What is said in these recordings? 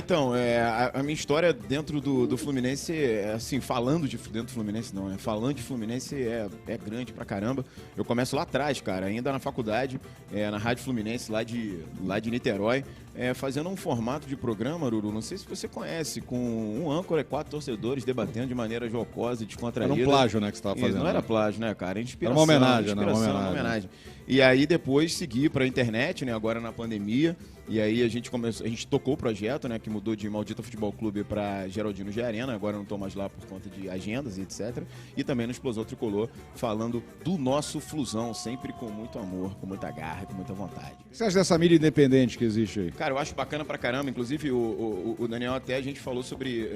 então, a minha história dentro do Fluminense, assim, falando de dentro do Fluminense não, falando de Fluminense é grande pra caramba. Eu começo lá atrás, cara, ainda na faculdade, na Rádio Fluminense, lá de Niterói, fazendo um formato de programa, Ruru, não sei se você conhece, com um âncora e 4 torcedores debatendo de maneira jocosa e descontraída. Era um plágio, né, que você tava fazendo. Não era plágio, né, cara? Era uma homenagem, né? Uma homenagem. E aí depois segui pra internet, né, agora na pandemia, e aí a gente tocou o projeto, né, que mudou de Maldita Futebol Clube pra Geraldino G Arena, agora não tô mais lá por conta de agendas e etc. E também no Explosão Tricolor, falando do nosso Flusão, sempre com muito amor, com muita garra, com muita vontade. O que você acha dessa mídia independente que existe aí? Cara, eu acho bacana pra caramba, inclusive o Daniel até a gente falou sobre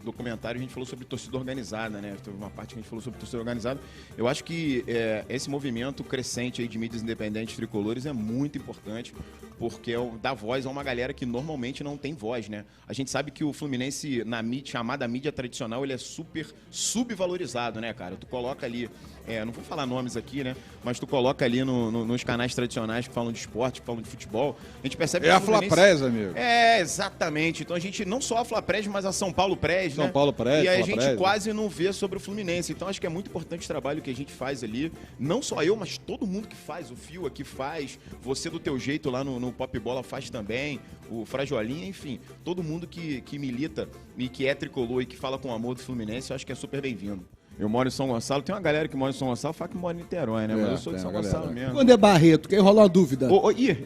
documentário, a gente falou sobre torcida organizada, né, teve uma parte que a gente falou sobre torcida organizada. Eu acho que esse movimento crescente aí de mídias independentes tricolores é muito importante, porque dá voz a uma galera que normalmente não tem voz, né? A gente sabe que o Fluminense, na chamada mídia tradicional, ele é super subvalorizado, né, cara? Tu coloca ali, não vou falar nomes aqui, né? Mas tu coloca ali nos canais tradicionais que falam de esporte, que falam de futebol, a gente percebe que a Flapress, amigo. Exatamente. Então a gente, não só a Flapress, mas a São Paulo Press, né? São Paulo Press, e aí a Flapress, gente quase não vê sobre o Fluminense. Então acho que é muito importante o trabalho que a gente faz ali. Não só eu, mas todo mundo que faz. O Fio aqui faz, você do teu jeito lá no Pop Bola faz também, o Frajolinha, enfim. Todo mundo que milita e que é tricolor e que fala com amor do Fluminense, eu acho que é super bem-vindo. Eu moro em São Gonçalo, tem uma galera que mora em São Gonçalo, fala que mora em Niterói, né? Mas eu sou de São Gonçalo mesmo. Quando é Barreto? Que aí rola uma dúvida.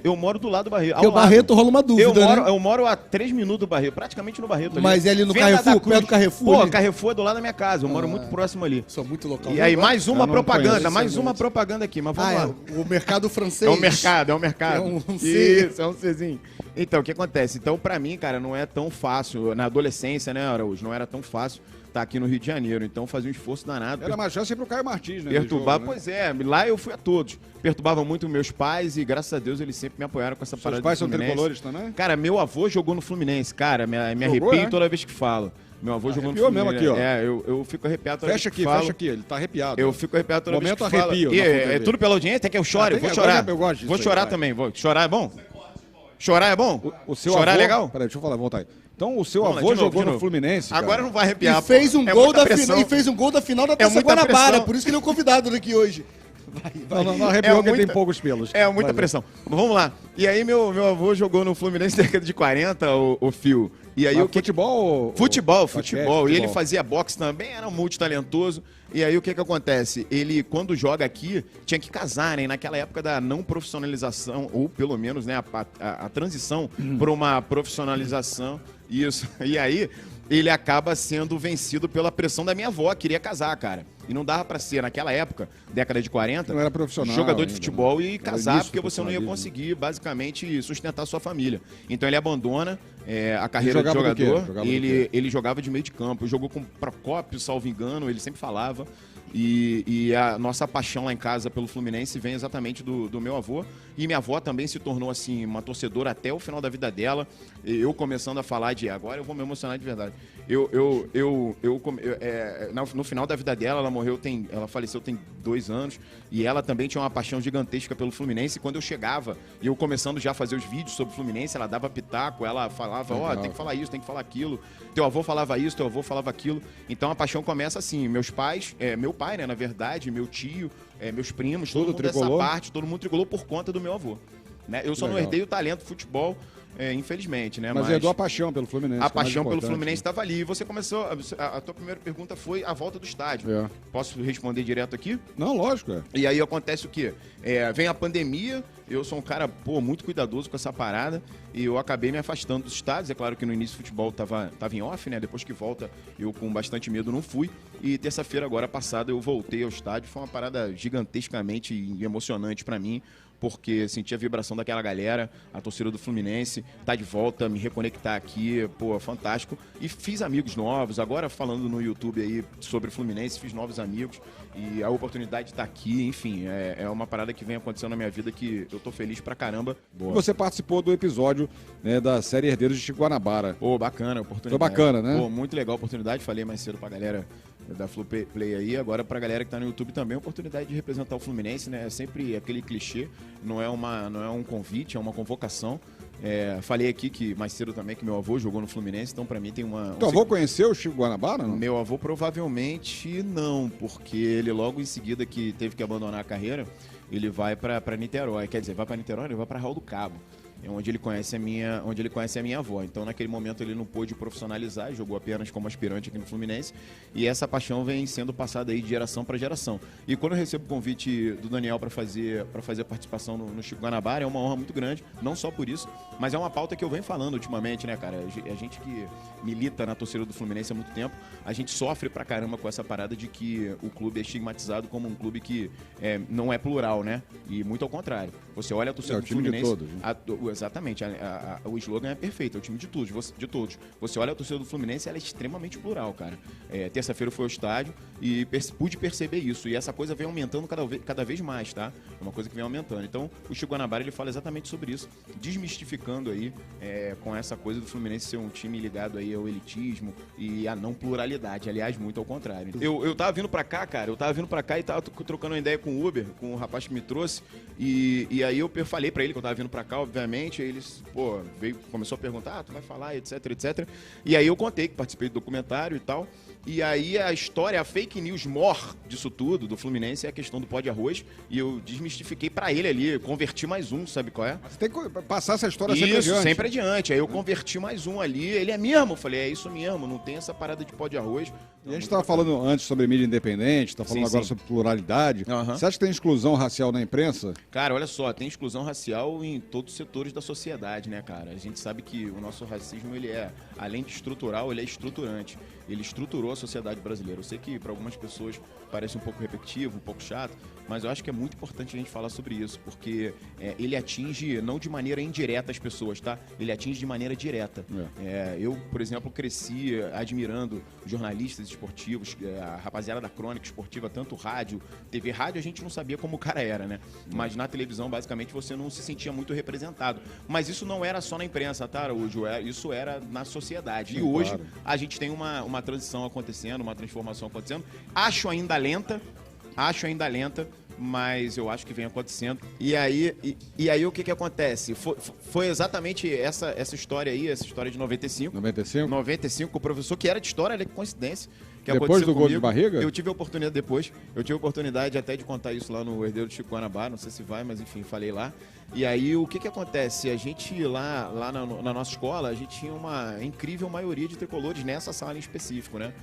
Eu moro do lado do Barreto. Porque o Barreto rola uma dúvida, eu moro a 3 minutos do Barreto, praticamente no Barreto ali. Mas é ali no Carrefour, perto do Carrefour? Pô, ali? Carrefour é do lado da minha casa, eu moro muito próximo ali. Sou muito local. E aí, mais uma propaganda, conheço, propaganda aqui, mas vamos lá. O mercado francês. É o mercado. É um C. Isso, é um Czinho. Então, o que acontece? Então, pra mim, cara, não é tão fácil. Na adolescência, né, Araújo, não era tão fácil estar aqui no Rio de Janeiro. Então, fazia um esforço danado. Era mais chance pro Caio Martins, né? Perturbar, jogo, né? Pois é. Lá eu fui a todos. Perturbava muito meus pais e, graças a Deus, eles sempre me apoiaram com essa parada. Seus pais do são Fluminense. tricolores também? Cara, meu avô jogou no Fluminense, cara. Me Jogou, arrepio toda vez que falo. Meu avô jogou no Fluminense. Mesmo aqui, ó. Eu fico arrepiado toda vez que falo. Fecha aqui, ele tá arrepiado. Eu fico arrepiado toda vez que falo. Arrepio. É tudo pela audiência, até que eu chore. Vou chorar. Eu gosto disso Vou chorar também. Chorar é bom? Chorar é bom? O seu chorar avô, é legal? Peraí, deixa eu falar, voltar aí. Então, o seu avô jogou no Fluminense, cara. Agora não vai arrepiar. E fez um gol da final da Taça muita Guanabara. pressão. Por isso que ele é o convidado daqui hoje. Não arrepiou porque tem poucos pelos. É muita pressão. Mas vamos lá. E aí meu avô jogou no Fluminense na década de 40, o Fio. E aí futebol? Futebol. E ele fazia boxe também, era um multitalentoso. E aí o que acontece? Ele, quando joga aqui, tinha que casar, né? Naquela época da não profissionalização, ou pelo menos, né, a transição para uma profissionalização. Isso. E aí ele acaba sendo vencido pela pressão da minha avó, queria casar, cara. E não dava pra ser, naquela época, década de 40, não era profissional jogador ainda, de futebol e casar, porque você não ia profissionalismo. conseguir, basicamente, sustentar sua família. Então ele abandona a carreira de jogava do quê? jogador. Jogava do quê? Ele jogava de meio de campo, jogou com Procópio, salvo engano, ele sempre falava. E a nossa paixão lá em casa pelo Fluminense vem exatamente do meu avô. E minha avó também se tornou, assim, uma torcedora até o final da vida dela. Eu começando a falar agora eu vou me emocionar de verdade. No final da vida dela, ela faleceu tem 2 anos. E ela também tinha uma paixão gigantesca pelo Fluminense. E quando eu chegava, e eu começando já a fazer os vídeos sobre o Fluminense, ela dava pitaco, ela falava, tem que falar isso, tem que falar aquilo. Teu avô falava isso, teu avô falava aquilo. Então a paixão começa assim. Meus pais, meu pai, né, na verdade, meu tio, meus primos, todo mundo tricolor? dessa parte, todo mundo tricolor por conta do meu avô. Né? Eu só não herdei o talento do futebol, infelizmente, né? Mas herdou a paixão pelo Fluminense. A paixão pelo Fluminense estava ali. E você começou. A tua primeira pergunta foi a volta do estádio. Posso responder direto aqui? Não, lógico. E aí acontece o quê? Vem a pandemia, eu sou um cara, muito cuidadoso com essa parada, e eu acabei me afastando dos estádios. É claro que no início o futebol tava em off, né? Depois que volta, eu com bastante medo não fui. E terça-feira, agora passada, eu voltei ao estádio. Foi uma parada gigantescamente emocionante pra mim, porque senti a vibração daquela galera, a torcida do Fluminense, tá de volta, me reconectar aqui, fantástico. E fiz amigos novos, agora falando no YouTube aí sobre o Fluminense, fiz novos amigos, e a oportunidade de estar aqui, enfim, é uma parada que vem acontecendo na minha vida que eu tô feliz pra caramba. Boa. Você participou do episódio, né, da série Herdeiros de Chico Guanabara. Bacana a oportunidade. Foi bacana, né? Muito legal a oportunidade, falei mais cedo pra galera da Flu Play aí, agora pra galera que tá no YouTube também, a oportunidade de representar o Fluminense, né? É sempre aquele clichê, não é um convite, é uma convocação. Falei aqui que mais cedo também que meu avô jogou no Fluminense, então pra mim tem uma... Teu avô conheceu o Chico Guanabara? Não? Meu avô provavelmente não, porque ele logo em seguida que teve que abandonar a carreira, ele vai pra Niterói. Quer dizer, vai pra Niterói, ele vai pra Raul do Cabo. É onde ele conhece a minha avó. Então, naquele momento, ele não pôde profissionalizar, jogou apenas como aspirante aqui no Fluminense. E essa paixão vem sendo passada aí de geração para geração. E quando eu recebo o convite do Daniel para fazer a participação no Chico Guanabara, é uma honra muito grande, não só por isso, mas é uma pauta que eu venho falando ultimamente, né, cara? A gente que milita na torcida do Fluminense há muito tempo, a gente sofre pra caramba com essa parada de que o clube é estigmatizado como um clube que não é plural, né? E muito ao contrário. Você olha a torcida do Fluminense... É o time de todos. Exatamente, o slogan é perfeito, é o time de todos. Você olha a torcida do Fluminense, ela é extremamente plural, cara. Terça-feira foi ao estádio e pude perceber isso. E essa coisa vem aumentando cada vez mais, tá? É uma coisa que vem aumentando. Então, o Chico Guanabara, ele fala exatamente sobre isso, desmistificando aí com essa coisa do Fluminense ser um time ligado aí ao elitismo e à não pluralidade. Aliás, muito ao contrário. Eu tava vindo pra cá, cara, e tava trocando uma ideia com o Uber, com o rapaz que me trouxe, e aí eu falei pra ele que eu tava vindo pra cá, obviamente. Aí eles, começou a perguntar, tu vai falar, etc, etc. E aí eu contei que participei do documentário e tal. E aí a história, a fake news mor disso tudo, do Fluminense, é a questão do pó de arroz. E eu desmistifiquei pra ele ali, converti mais um, sabe qual é? Você tem que passar essa história sempre adiante. Aí eu converti mais um ali, ele é mesmo. Eu falei, é isso mesmo, não tem essa parada de pó de arroz. E a gente estava falando antes sobre mídia independente, está falando agora sobre pluralidade. Você acha que tem exclusão racial na imprensa? Cara, olha só, tem exclusão racial em todos os setores da sociedade, né, cara? A gente sabe que o nosso racismo, ele além de estrutural, ele é estruturante. Ele estruturou a sociedade brasileira. Eu sei que para algumas pessoas parece um pouco repetitivo, um pouco chato, mas eu acho que é muito importante a gente falar sobre isso, porque ele atinge, não de maneira indireta as pessoas, tá? Ele atinge de maneira direta. Eu, por exemplo, cresci admirando jornalistas esportivos, a rapaziada da crônica esportiva, tanto rádio, TV. Rádio a gente não sabia como o cara era, né? Mas na televisão, basicamente, você não se sentia muito representado. Mas isso não era só na imprensa, tá, Araújo? Isso era na sociedade. E hoje a gente tem uma transição acontecendo, uma transformação acontecendo. Acho ainda lenta, mas eu acho que vem acontecendo. E aí o que acontece? Foi exatamente essa história aí, essa história de 95. 95, com o professor que era de história, olha que coincidência. Que depois do gol de barriga? Eu tive a oportunidade até de contar isso lá no Herdeiro do Chico Guanabara, não sei se vai, mas enfim, falei lá. E aí o que acontece? A gente lá na nossa escola, a gente tinha uma incrível maioria de tricolores nessa sala em específico, né?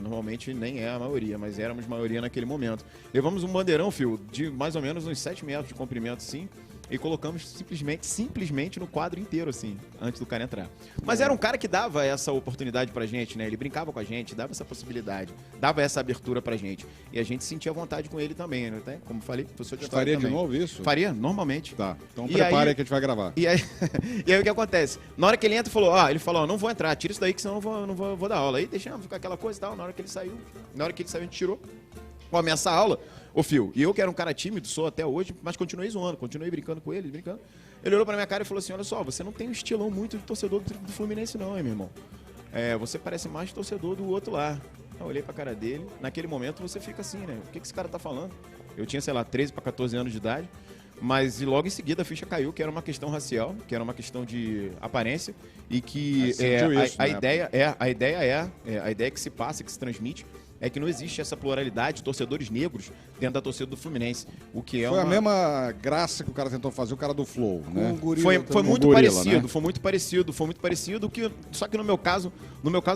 Normalmente nem é a maioria, mas éramos maioria naquele momento. Levamos um bandeirão, Fio, de mais ou menos uns 7 metros de comprimento, assim, e colocamos simplesmente no quadro inteiro, assim, antes do cara entrar. Mas era um cara que dava essa oportunidade pra gente, né? Ele brincava com a gente, dava essa possibilidade, dava essa abertura pra gente. E a gente sentia vontade com ele também, né? Até, como falei, professor de história também. Faria de novo isso? Faria, normalmente. Tá, então prepare aí que a gente vai gravar. E aí o que acontece? Na hora que ele entra, ele falou, não vou entrar, tira isso daí que senão eu não vou dar aula. Aí deixamos ficar aquela coisa e tal. Na hora que ele saiu, a gente tirou. Começa a aula. Ô, Fio, e eu que era um cara tímido, sou até hoje, mas continuei zoando, continuei brincando com ele, brincando. Ele olhou pra minha cara e falou assim, olha só, você não tem um estilão muito de torcedor do Fluminense não, hein, meu irmão? Você parece mais torcedor do outro lá. Eu olhei pra cara dele, naquele momento você fica assim, né? O que esse cara tá falando? Eu tinha, sei lá, 13 para 14 anos de idade, mas logo em seguida a ficha caiu, que era uma questão racial, que era uma questão de aparência, e que a ideia que se passa, que se transmite, é que não existe essa pluralidade de torcedores negros dentro da torcida do Fluminense. O que foi a mesma graça que o cara tentou fazer, o cara do Flow, né? Foi muito parecido, só que no meu caso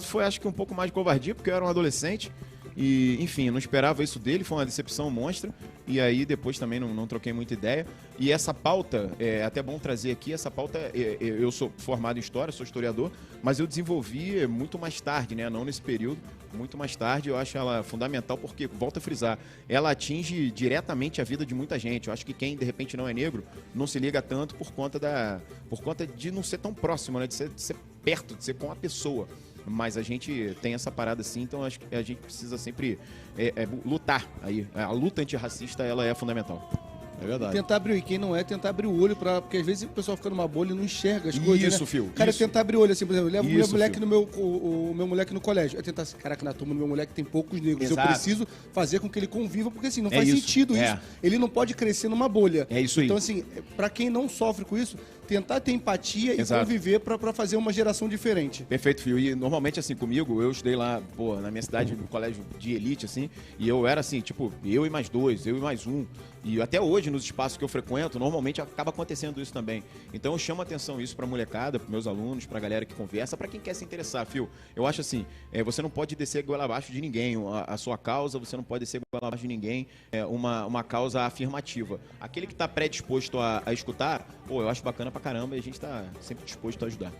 foi, acho que um pouco mais de covardia, porque eu era um adolescente e, enfim, não esperava isso dele, foi uma decepção monstra, e aí depois também não troquei muita ideia. E essa pauta, é até bom trazer aqui, essa pauta, eu sou formado em História, sou historiador, mas eu desenvolvi muito mais tarde, né? Não nesse período, muito mais tarde. Eu acho ela fundamental porque, volto a frisar, ela atinge diretamente a vida de muita gente. Eu acho que quem, de repente, não é negro, não se liga tanto por conta de não ser tão próximo, né? De ser perto, de ser com a pessoa. Mas a gente tem essa parada assim, então acho que a gente precisa sempre lutar aí. A luta antirracista, ela é fundamental. É verdade. Tentar abrir, quem não tentar abrir o olho, porque às vezes o pessoal fica numa bolha e não enxerga as coisas. Isso, né? Fio. Cara, isso. Tentar abrir o olho, assim, por exemplo, eu levo o meu moleque no colégio. É tentar assim, caraca, na turma do meu moleque tem poucos negros. Exato. Eu preciso fazer com que ele conviva, porque assim, não faz sentido isso. Ele não pode crescer numa bolha. É isso aí. Então, assim, pra quem não sofre com isso, tentar ter empatia e conviver para fazer uma geração diferente. Perfeito, Fio. E normalmente, assim, comigo, eu estudei lá, na minha cidade, no colégio de elite, assim, e eu era assim, tipo, eu e mais dois, eu e mais um. E até hoje, nos espaços que eu frequento, normalmente acaba acontecendo isso também. Então eu chamo atenção isso pra molecada, pros meus alunos, pra galera que conversa, pra quem quer se interessar, Fio. Eu acho assim, você não pode descer goela abaixo de ninguém. A sua causa, você não pode descer goela abaixo de ninguém. É uma causa afirmativa. Aquele que tá predisposto a escutar, eu acho bacana pra caramba e a gente tá sempre disposto a ajudar.